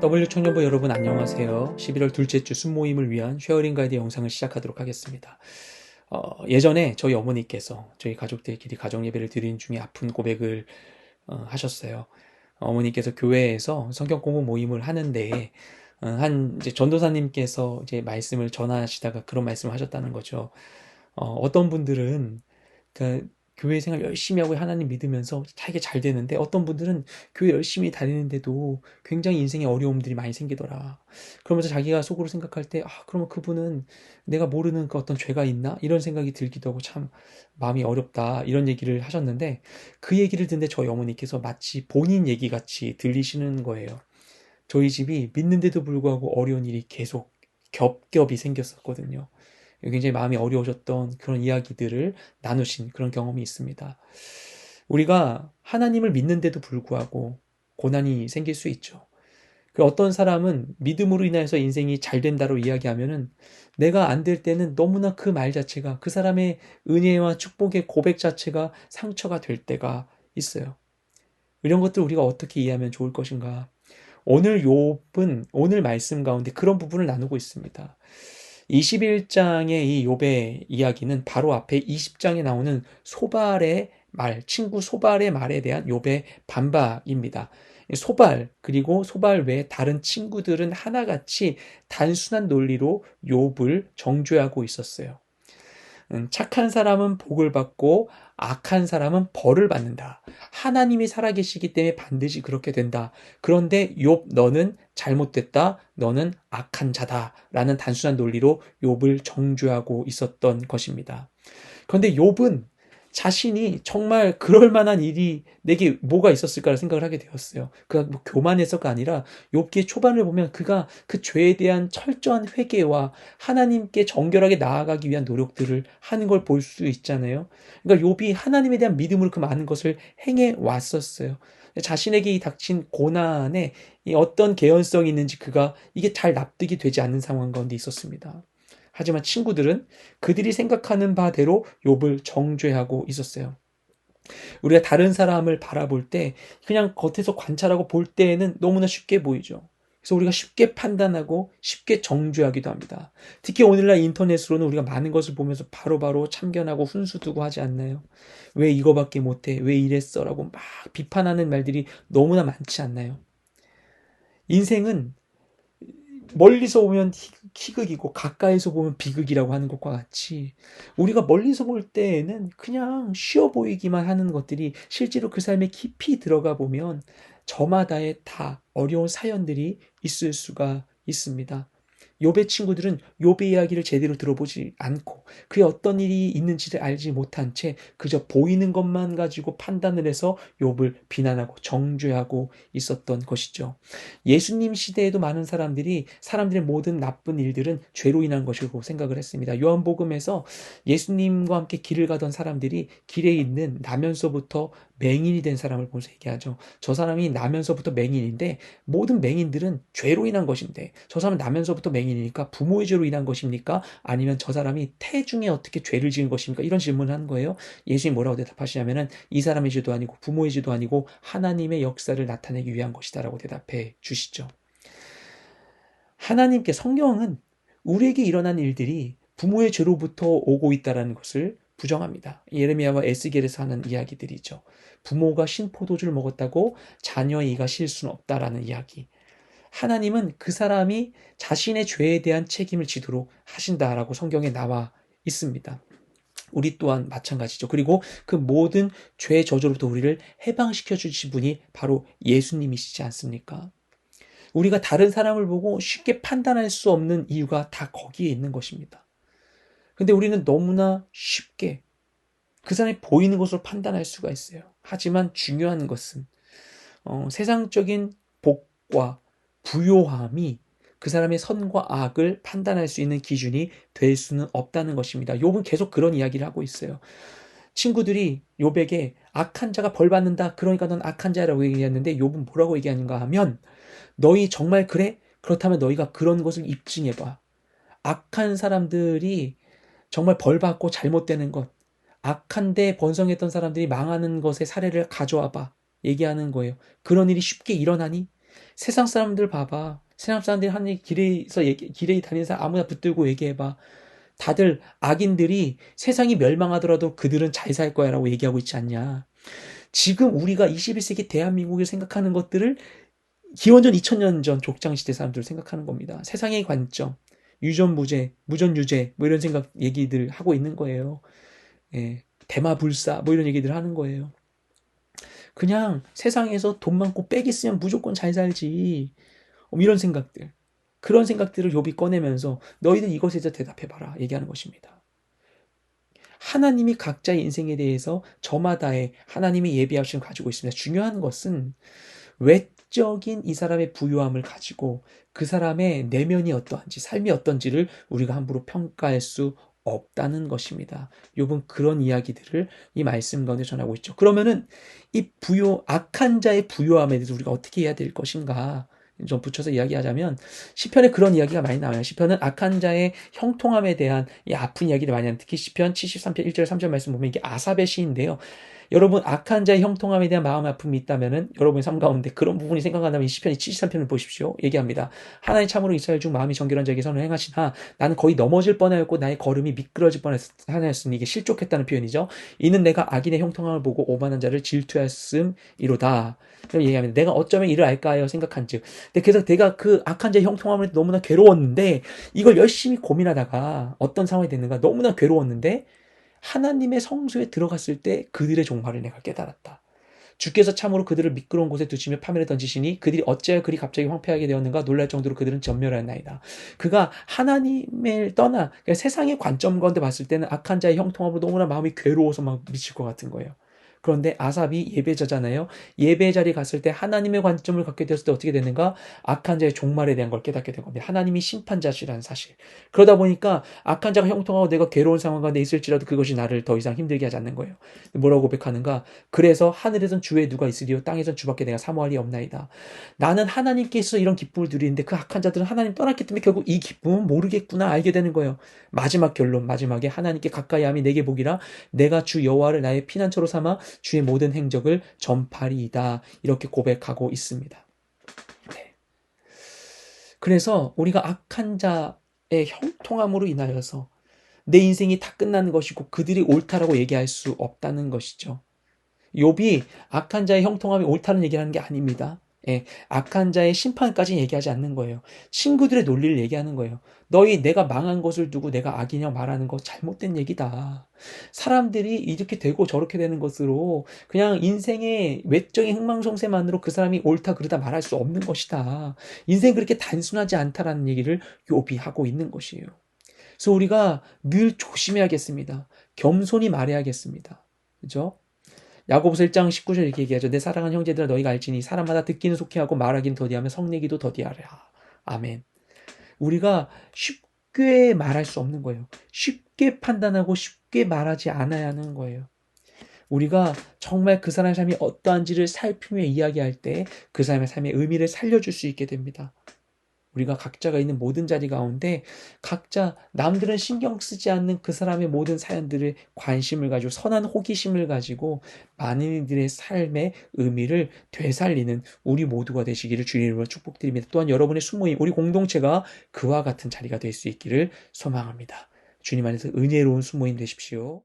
W 청년부 여러분 안녕하세요. 11월 둘째 주 순모임을 위한 쉐어링 가이드 영상을 시작하도록 하겠습니다. 예전에 저희 어머니께서 저희 가족들끼리 가정 예배를 드린 중에 아픈 고백을 하셨어요. 어머니께서 교회에서 성경 공부 모임을 하는데 한 이제 전도사님께서 이제 말씀을 전하시다가 그런 말씀을 하셨다는 거죠. 어떤 분들은 그 교회 생활 열심히 하고 하나님 믿으면서 자기가 잘 되는데 어떤 분들은 교회 열심히 다니는데도 굉장히 인생에 어려움들이 많이 생기더라. 그러면서 자기가 속으로 생각할 때, 그러면 그분은 내가 모르는 그 어떤 죄가 있나? 이런 생각이 들기도 하고 참 마음이 어렵다. 이런 얘기를 하셨는데 그 얘기를 듣는데 저희 어머니께서 마치 본인 얘기 같이 들리시는 거예요. 저희 집이 믿는데도 불구하고 어려운 일이 계속 겹겹이 생겼었거든요. 굉장히 마음이 어려우셨던 그런 이야기들을 나누신 그런 경험이 있습니다. 우리가 하나님을 믿는데도 불구하고 고난이 생길 수 있죠. 그 어떤 사람은 믿음으로 인해서 인생이 잘 된다로 이야기하면은 내가 안 될 때는 너무나 그 말 자체가 그 사람의 은혜와 축복의 고백 자체가 상처가 될 때가 있어요. 이런 것들 우리가 어떻게 이해하면 좋을 것인가? 오늘 욥은 오늘 말씀 가운데 그런 부분을 나누고 있습니다. 21장의 이 욥의 이야기는 바로 앞에 20장에 나오는 소발의 말, 친구 소발의 말에 대한 욥의 반박입니다. 소발 그리고 소발 외에 다른 친구들은 하나같이 단순한 논리로 욥을 정죄하고 있었어요. 착한 사람은 복을 받고 악한 사람은 벌을 받는다. 하나님이 살아계시기 때문에 반드시 그렇게 된다. 그런데 욥 너는 잘못됐다. 너는 악한 자다라는 단순한 논리로 욥을 정죄하고 있었던 것입니다. 그런데 욥은 자신이 정말 그럴 만한 일이 내게 뭐가 있었을까를 생각을 하게 되었어요. 그가 뭐 교만해서가 아니라 욥기의 초반을 보면 그가 그 죄에 대한 철저한 회개와 하나님께 정결하게 나아가기 위한 노력들을 하는 걸 볼 수 있잖아요. 그러니까 욥이 하나님에 대한 믿음으로 그 많은 것을 행해 왔었어요. 자신에게 이 닥친 고난에 이 어떤 개연성이 있는지 그가 이게 잘 납득이 되지 않는 상황 가운데 있었습니다. 하지만 친구들은 그들이 생각하는 바대로 욥을 정죄하고 있었어요. 우리가 다른 사람을 바라볼 때 그냥 겉에서 관찰하고 볼 때에는 너무나 쉽게 보이죠. 그래서 우리가 쉽게 판단하고 쉽게 정죄하기도 합니다. 특히 오늘날 인터넷으로는 우리가 많은 것을 보면서 바로바로 참견하고 훈수두고 하지 않나요? 왜 이거밖에 못해? 왜 이랬어? 라고 막 비판하는 말들이 너무나 많지 않나요? 인생은 멀리서 보면 희극이고 가까이서 보면 비극이라고 하는 것과 같이 우리가 멀리서 볼 때에는 그냥 쉬워 보이기만 하는 것들이 실제로 그 삶에 깊이 들어가 보면 저마다의 다 어려운 사연들이 있을 수가 있습니다. 욥의 친구들은 욥의 이야기를 제대로 들어보지 않고 그의 어떤 일이 있는지를 알지 못한 채 그저 보이는 것만 가지고 판단을 해서 욥을 비난하고 정죄하고 있었던 것이죠. 예수님 시대에도 많은 사람들의 모든 나쁜 일들은 죄로 인한 것이라고 생각을 했습니다. 요한복음에서 예수님과 함께 길을 가던 사람들이 길에 있는 나면서부터 맹인이 된 사람을 보면서 얘기하죠. 저 사람이 나면서부터 맹인인데 모든 맹인들은 죄로 인한 것인데 저 사람은 나면서부터 맹인이니까 부모의 죄로 인한 것입니까? 아니면 저 사람이 태중에 어떻게 죄를 지은 것입니까? 이런 질문을 하는 거예요. 예수님이 뭐라고 대답하시냐면은 이 사람의 죄도 아니고 부모의 죄도 아니고 하나님의 역사를 나타내기 위한 것이다라고 대답해 주시죠. 하나님께 성경은 우리에게 일어난 일들이 부모의 죄로부터 오고 있다는 것을 부정합니다. 예레미야와 에스겔에서 하는 이야기들이죠. 부모가 신포도주를 먹었다고 자녀의 이가 실 수는 없다라는 이야기. 하나님은 그 사람이 자신의 죄에 대한 책임을 지도록 하신다라고 성경에 나와 있습니다. 우리 또한 마찬가지죠. 그리고 그 모든 죄의 저주로부터 우리를 해방시켜 주신 분이 바로 예수님이시지 않습니까? 우리가 다른 사람을 보고 쉽게 판단할 수 없는 이유가 다 거기에 있는 것입니다. 근데 우리는 너무나 쉽게 그 사람이 보이는 것으로 판단할 수가 있어요. 하지만 중요한 것은 세상적인 복과 부요함이 그 사람의 선과 악을 판단할 수 있는 기준이 될 수는 없다는 것입니다. 욥은 계속 그런 이야기를 하고 있어요. 친구들이 욥에게 악한 자가 벌 받는다. 그러니까 넌 악한 자라고 얘기했는데 욥은 뭐라고 얘기하는가 하면 너희 정말 그래? 그렇다면 너희가 그런 것을 입증해봐. 악한 사람들이 정말 벌 받고 잘못되는 것, 악한데 번성했던 사람들이 망하는 것의 사례를 가져와봐. 얘기하는 거예요. 그런 일이 쉽게 일어나니? 세상 사람들 봐봐. 세상 사람들이 하는 길에 다니는 사람 아무나 붙들고 얘기해봐. 다들 악인들이 세상이 멸망하더라도 그들은 잘 살 거야 라고 얘기하고 있지 않냐. 지금 우리가 21세기 대한민국을 생각하는 것들을 기원전 2000년 전 족장시대 사람들 생각하는 겁니다. 세상의 관점, 유전무죄, 무전유죄, 뭐 이런 생각 얘기들 하고 있는 거예요. 예, 대마불사, 뭐 이런 얘기들 하는 거예요. 그냥 세상에서 돈 많고 빽 있으면 무조건 잘 살지. 이런 생각들. 그런 생각들을 욥이 꺼내면서 너희들 이것에 대해서 대답해봐라. 얘기하는 것입니다. 하나님이 각자의 인생에 대해서 저마다의 하나님이 예비하심을 가지고 있습니다. 중요한 것은 외적인 이 사람의 부유함을 가지고 그 사람의 내면이 어떠한지, 삶이 어떤지를 우리가 함부로 평가할 수 없다는 것입니다. 욥은 그런 이야기들을 이 말씀 가운데 전하고 있죠. 그러면은 이 악한 자의 부유함에 대해서 우리가 어떻게 해야 될 것인가? 좀 붙여서 이야기하자면 시편에 그런 이야기가 많이 나와요. 시편은 악한 자의 형통함에 대한 이 아픈 이야기를 많이 하는, 특히 시편 73편 1절 3절 말씀 보면 이게 아삽의 시인데요. 여러분 악한 자의 형통함에 대한 마음 아픔이 있다면은 여러분의 삶 가운데 그런 부분이 생각난다면 이 시편 73편을 보십시오. 얘기합니다. 하나님 참으로 이스라엘 중 마음이 정결한 자에게 선을 행하시나 나는 거의 넘어질 뻔하였고 나의 걸음이 미끄러질 뻔하였으니 이게 실족했다는 표현이죠. 이는 내가 악인의 형통함을 보고 오만한 자를 질투하였음이로다. 그럼 얘기합니다. 내가 어쩌면 이를 알까 하여 생각한즉. 그래서 내가 그 악한 자의 형통함을 너무나 괴로웠는데 이걸 열심히 고민하다가 어떤 상황이 됐는가 너무나 괴로웠는데 하나님의 성소에 들어갔을 때 그들의 종말을 내가 깨달았다. 주께서 참으로 그들을 미끄러운 곳에 두시며 파멸에 던지시니 그들이 어찌하여 그리 갑자기 황폐하게 되었는가 놀랄 정도로 그들은 전멸하였나이다. 그가 하나님을 떠나 그러니까 세상의 관점 가운데 봤을 때는 악한 자의 형통함으로 너무나 마음이 괴로워서 막 미칠 것 같은 거예요. 그런데 아삽이 예배자잖아요. 예배 자리에 갔을 때 하나님의 관점을 갖게 되었을 때 어떻게 되는가? 악한 자의 종말에 대한 걸 깨닫게 된 겁니다. 하나님이 심판자시라는 사실. 그러다 보니까 악한 자가 형통하고 내가 괴로운 상황 가운데 있을지라도 그것이 나를 더 이상 힘들게 하지 않는 거예요. 뭐라고 고백하는가? 그래서 하늘에선 주의 누가 있으리요 땅에선 주밖에 내가 사모할 리 없나이다. 나는 하나님께서 이런 기쁨을 누리는데 그 악한 자들은 하나님 떠났기 때문에 결국 이 기쁨은 모르겠구나 알게 되는 거예요. 마지막 결론, 마지막에 하나님께 가까이 함이 내게 복이라 내가 주 여호와를 나의 피난처로 삼아 주의 모든 행적을 전파리이다. 이렇게 고백하고 있습니다. 네. 그래서 우리가 악한 자의 형통함으로 인하여서 내 인생이 다 끝나는 것이고 그들이 옳다라고 얘기할 수 없다는 것이죠. 욥이 악한 자의 형통함이 옳다는 얘기를 하는 게 아닙니다. 예, 악한 자의 심판까지 얘기하지 않는 거예요. 친구들의 논리를 얘기하는 거예요. 내가 망한 것을 두고 내가 악이냐고 말하는 거 잘못된 얘기다. 사람들이 이렇게 되고 저렇게 되는 것으로 그냥 인생의 외적인 흥망성쇠만으로 그 사람이 옳다 그르다 말할 수 없는 것이다. 인생 그렇게 단순하지 않다라는 얘기를 욥이 하고 있는 것이에요. 그래서 우리가 늘 조심해야겠습니다. 겸손히 말해야겠습니다. 그죠? 야고보서 1장 19절 이렇게 얘기하죠. 내 사랑하는 형제들아 너희가 알지니 사람마다 듣기는 속히 하고 말하기는 더디하며 성내기도 더디하라. 아멘. 우리가 쉽게 말할 수 없는 거예요. 쉽게 판단하고 쉽게 말하지 않아야 하는 거예요. 우리가 정말 그 사람의 삶이 어떠한지를 살피며 이야기할 때 그 사람의 삶의 의미를 살려줄 수 있게 됩니다. 우리가 각자가 있는 모든 자리 가운데 각자 남들은 신경 쓰지 않는 그 사람의 모든 사연들을 관심을 가지고 선한 호기심을 가지고 많은 이들의 삶의 의미를 되살리는 우리 모두가 되시기를 주님 이름으로 축복드립니다. 또한 여러분의 수모임, 우리 공동체가 그와 같은 자리가 될 수 있기를 소망합니다. 주님 안에서 은혜로운 수모임 되십시오.